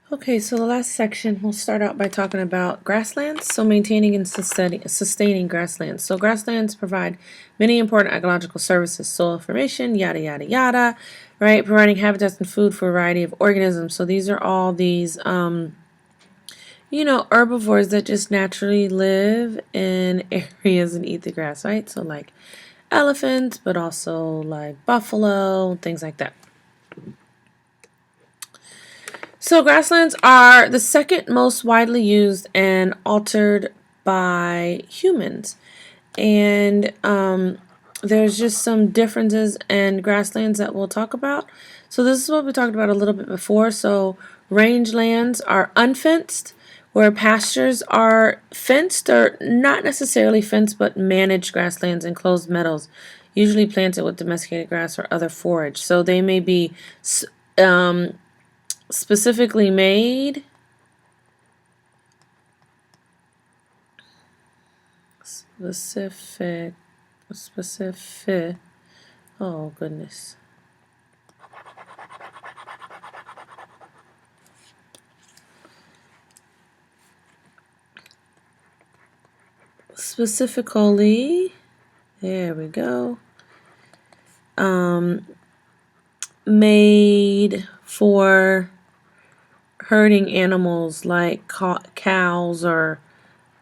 Okay, so the last section, we'll start out by talking about grasslands. So maintaining and sustaining grasslands. So grasslands provide many important ecological services, soil formation, yada, yada, yada, right? Providing habitats and food for a variety of organisms. So these are all these, herbivores that just naturally live in areas and eat the grass, right? So like elephants, but also like buffalo, things like that. So grasslands are the second most widely used and altered by humans. And there's just some differences in grasslands that we'll talk about. So this is what we talked about a little bit before. So rangelands are unfenced, where pastures are fenced or not necessarily fenced, but managed grasslands, enclosed meadows, usually planted with domesticated grass or other forage. So they may be um, specifically made specific oh goodness specifically, there we go, made for herding animals like cows or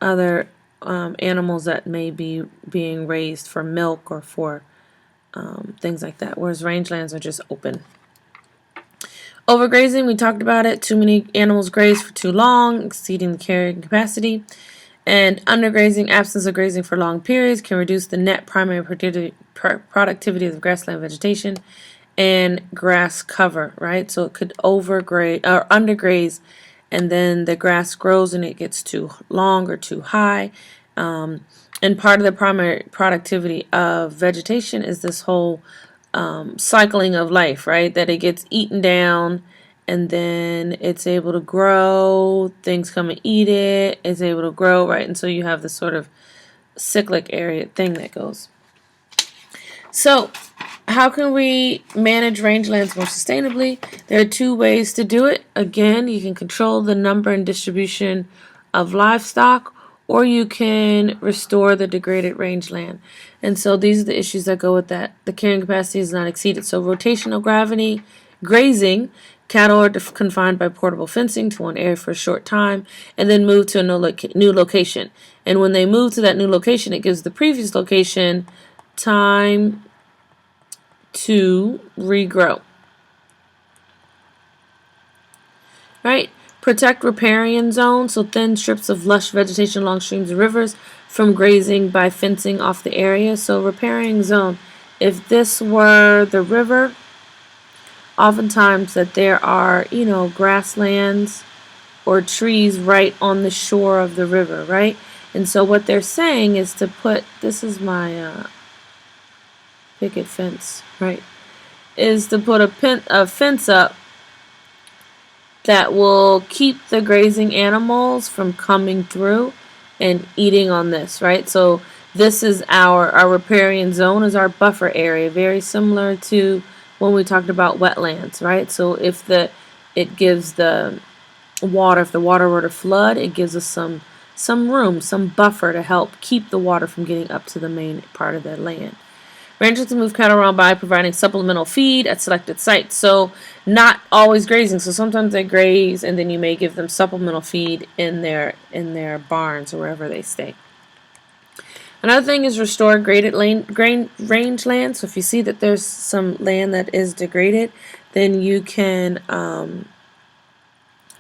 other animals that may be being raised for milk or for things like that, whereas rangelands are just open. Overgrazing, we talked about it. Too many animals graze for too long, exceeding the carrying capacity. And undergrazing, absence of grazing for long periods, can reduce the net primary productivity of grassland vegetation and grass cover, right? So it could overgraze or undergraze, and then the grass grows and it gets too long or too high. And part of the primary productivity of vegetation is this whole cycling of life, right? That it gets eaten down and then it's able to grow, things come and eat it, it's able to grow, right? And so you have this sort of cyclic area thing that goes. So how can we manage rangelands more sustainably? There are two ways to do it. Again, you can control the number and distribution of livestock, or you can restore the degraded rangeland. And so these are the issues that go with that. The carrying capacity is not exceeded. So rotational grazing, cattle are confined by portable fencing to one area for a short time and then move to a new location. And when they move to that new location, it gives the previous location time to regrow. Right? Protect riparian zones, so thin strips of lush vegetation along streams and rivers, from grazing by fencing off the area. So riparian zone, if this were the river, oftentimes that there are, grasslands or trees right on the shore of the river, right? And so what they're saying is to put, this is my picket fence, right? Is to put a fence up that will keep the grazing animals from coming through and eating on this, right? So this is our riparian zone is our buffer area, very similar to when we talked about wetlands, right? So if it gives the water, if the water were to flood, it gives us some room, some buffer to help keep the water from getting up to the main part of the land. Ranchers can move cattle around by providing supplemental feed at selected sites. So not always grazing. So sometimes they graze and then you may give them supplemental feed in their barns or wherever they stay. Another thing is restore range land. So if you see that there's some land that is degraded, then you can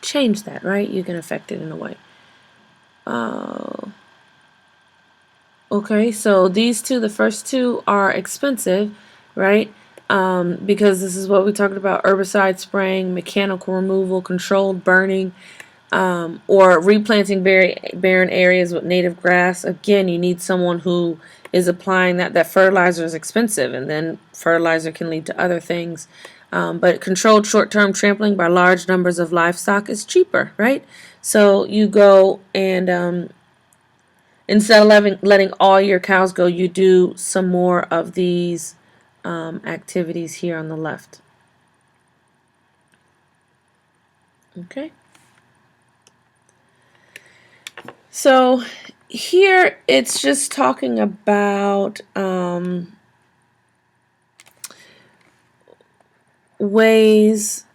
change that, right? You can affect it in a way. Okay, so these two, the first two are expensive, right? Because this is what we talked about: herbicide spraying, mechanical removal, controlled burning, or replanting barren areas with native grass. Again, you need someone who is applying that. That fertilizer is expensive, and then fertilizer can lead to other things. But controlled short-term trampling by large numbers of livestock is cheaper, right? So you go and instead of letting all your cows go, you do some more of these activities here on the left. Okay. So here it's just talking about ways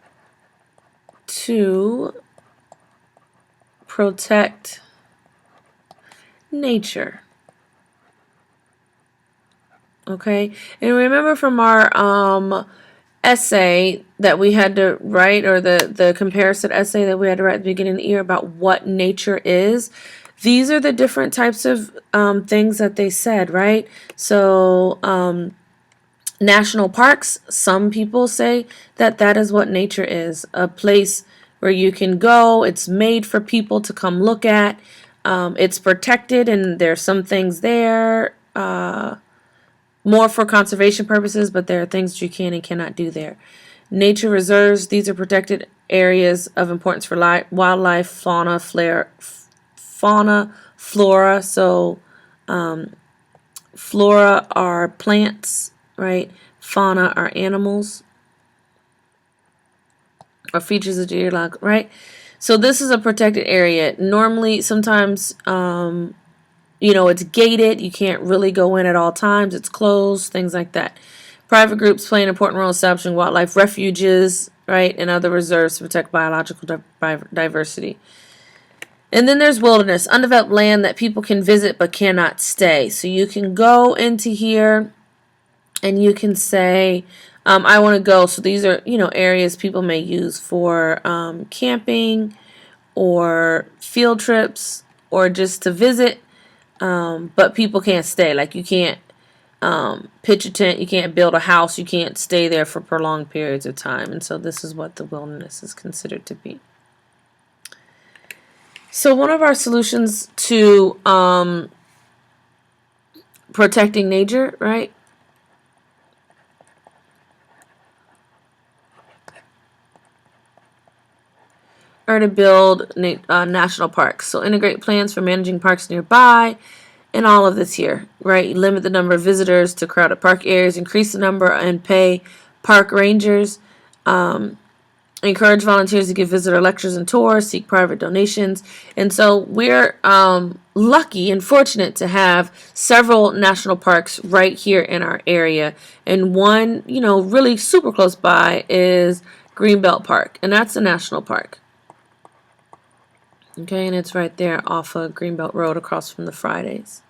to protect nature. Okay, and remember from our essay that we had to write, or the comparison essay that we had to write at the beginning of the year about what nature is. These are the different types of things that they said, right? So national parks, some people say that that is what nature is, a place where you can go. It's made for people to come look at. It's protected, and there's some things there more for conservation purposes, but there are things you can and cannot do there. Nature reserves, these are protected areas of importance for wildlife, fauna, flora. So flora are plants, right? Fauna are animals or features of geological, right? So this is a protected area. Normally, sometimes, it's gated. You can't really go in at all times. It's closed, things like that. Private groups play an important role in establishing wildlife refuges, right, and other reserves to protect biological diversity. And then there's wilderness, undeveloped land that people can visit but cannot stay. So you can go into here and you can say, I want to go. So these are, areas people may use for camping or field trips or just to visit, but people can't stay. Like you can't pitch a tent, you can't build a house, you can't stay there for prolonged periods of time. And so this is what the wilderness is considered to be. So one of our solutions to protecting nature, right, are to build national parks. So integrate plans for managing parks nearby, and all of this here, right? Limit the number of visitors to crowded park areas, increase the number and pay park rangers, encourage volunteers to give visitor lectures and tours, seek private donations. And so we're lucky and fortunate to have several national parks right here in our area. And one, really super close by is Greenbelt Park, and that's a national park. Okay, and it's right there off of Greenbelt Road across from the Fridays.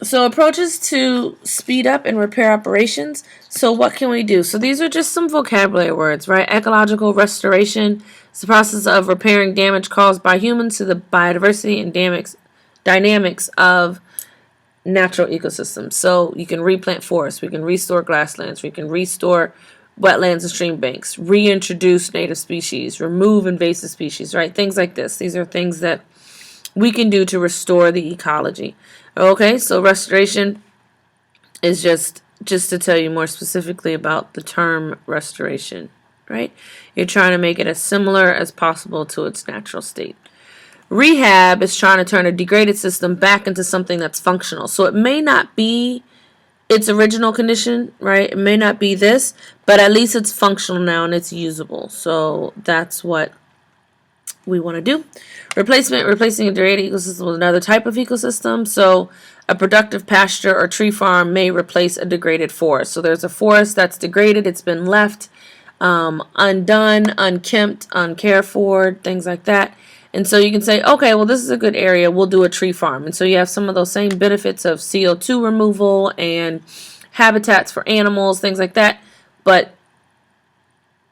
So approaches to speed up and repair operations. So what can we do? So these are just some vocabulary words, right? Ecological restoration is the process of repairing damage caused by humans to the biodiversity and dynamics of natural ecosystems. So you can replant forests, we can restore grasslands, we can restore wetlands and stream banks, reintroduce native species, remove invasive species, right? Things like this. These are things that we can do to restore the ecology. Okay, so restoration is just to tell you more specifically about the term restoration, right? You're trying to make it as similar as possible to its natural state. Rehab is trying to turn a degraded system back into something that's functional. So it may not be its original condition, right? It may not be this, but at least it's functional now and it's usable. So that's what we want to do. Replacing a degraded ecosystem with another type of ecosystem. So a productive pasture or tree farm may replace a degraded forest. So there's a forest that's degraded, it's been left undone, unkempt, uncared for, things like that. And so you can say, okay, well, this is a good area, we'll do a tree farm. And so you have some of those same benefits of CO2 removal and habitats for animals, things like that, but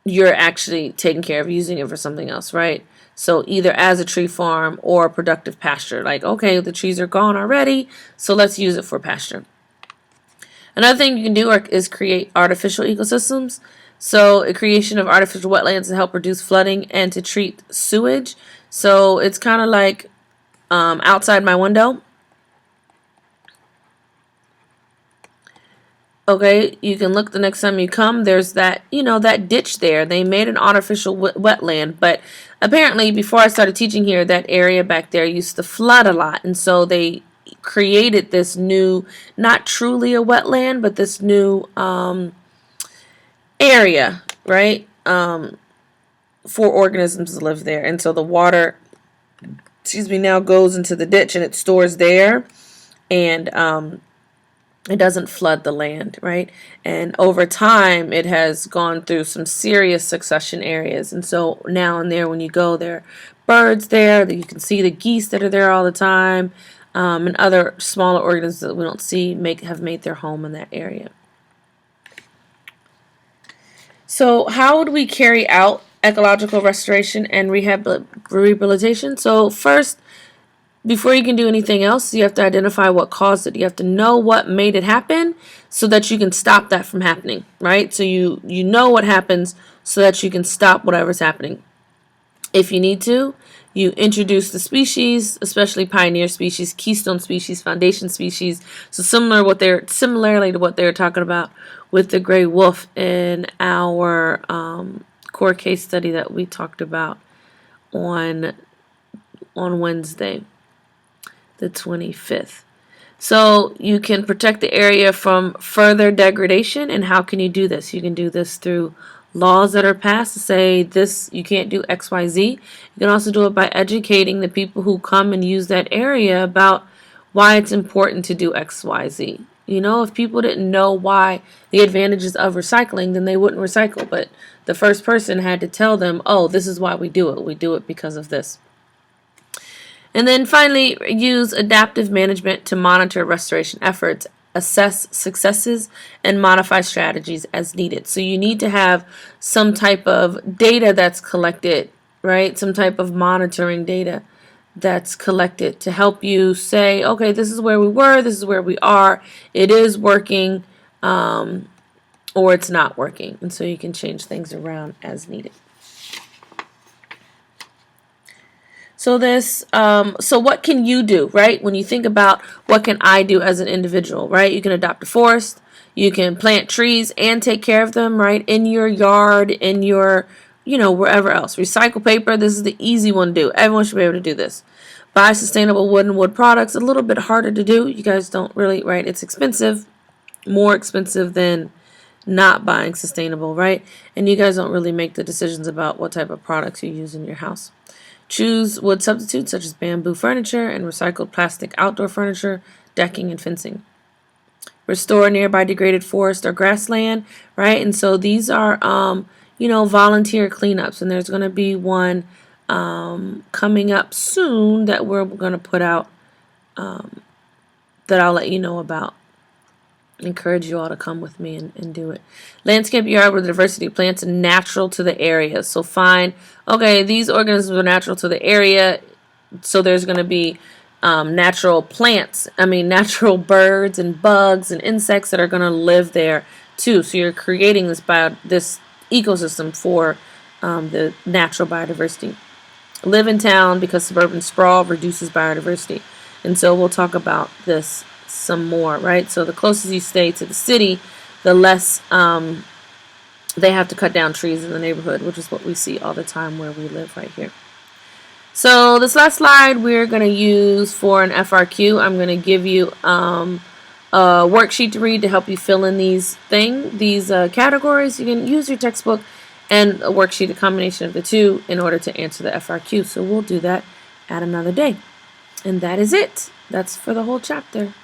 you're actually taking care of using it for something else, right? So either as a tree farm or a productive pasture. Like, okay, the trees are gone already, so let's use it for pasture. Another thing you can do is create artificial ecosystems. So a creation of artificial wetlands to help reduce flooding and to treat sewage. So it's kind of like outside my window. Okay, you can look the next time you come. There's that, that ditch there. They made an artificial wetland, but apparently before I started teaching here, that area back there used to flood a lot. And so they created this new, not truly a wetland, but this new area, right, for organisms to live there. And so the water now goes into the ditch and it stores there, and it doesn't flood the land, right? And over time, it has gone through some serious succession areas. And so now and there, when you go, there are birds there that you can see, the geese that are there all the time, and other smaller organisms that we don't see have made their home in that area. So how would we carry out ecological restoration and rehabilitation? So first, before you can do anything else, you have to identify what caused it. You have to know what made it happen so that you can stop that from happening, right? So you know what happens so that you can stop whatever's happening. If you need to, you introduce the species, especially pioneer species, keystone species, foundation species. So similarly to what they were talking about with the gray wolf in our core case study that we talked about on Wednesday, the 25th. So you can protect the area from further degradation. And how can you do this? You can do this through laws that are passed to say this, you can't do XYZ. You can also do it by educating the people who come and use that area about why it's important to do XYZ. You know, if people didn't know why the advantages of recycling, then they wouldn't recycle. But the first person had to tell them, oh, this is why we do it. We do it because of this. And then finally, use adaptive management to monitor restoration efforts, assess successes, and modify strategies as needed. So you need to have some type of data that's collected, right? Some type of monitoring data that's collected to help you say, okay, this is where we were, this is where we are, it is working, or it's not working. And so you can change things around as needed. So so what can you do, right? When you think about what can I do as an individual, right? You can adopt a forest, you can plant trees and take care of them, right? In your yard, in your, wherever else. Recycle paper, this is the easy one to do. Everyone should be able to do this. Buy sustainable wood and wood products, a little bit harder to do. You guys don't really, right? It's expensive, more expensive than not buying sustainable, right? And you guys don't really make the decisions about what type of products you use in your house. Choose wood substitutes such as bamboo furniture and recycled plastic outdoor furniture, decking, and fencing. Restore nearby degraded forest or grassland, right? And so these are, volunteer cleanups. And there's going to be one coming up soon that we're going to put out that I'll let you know about. Encourage you all to come with me and do it. Landscape yard with diversity of plants and natural to the area. So find, okay, these organisms are natural to the area, so there's going to be natural plants, natural birds and bugs and insects that are going to live there too. So you're creating this ecosystem for the natural biodiversity. Live in town because suburban sprawl reduces biodiversity. And so we'll talk about this some more, right? So the closer you stay to the city, the less they have to cut down trees in the neighborhood, which is what we see all the time where we live right here. So this last slide we're going to use for an FRQ. I'm going to give you a worksheet to read to help you fill in these categories. You can use your textbook and a worksheet, a combination of the two, in order to answer the FRQ. So we'll do that at another day. And that is it. That's for the whole chapter.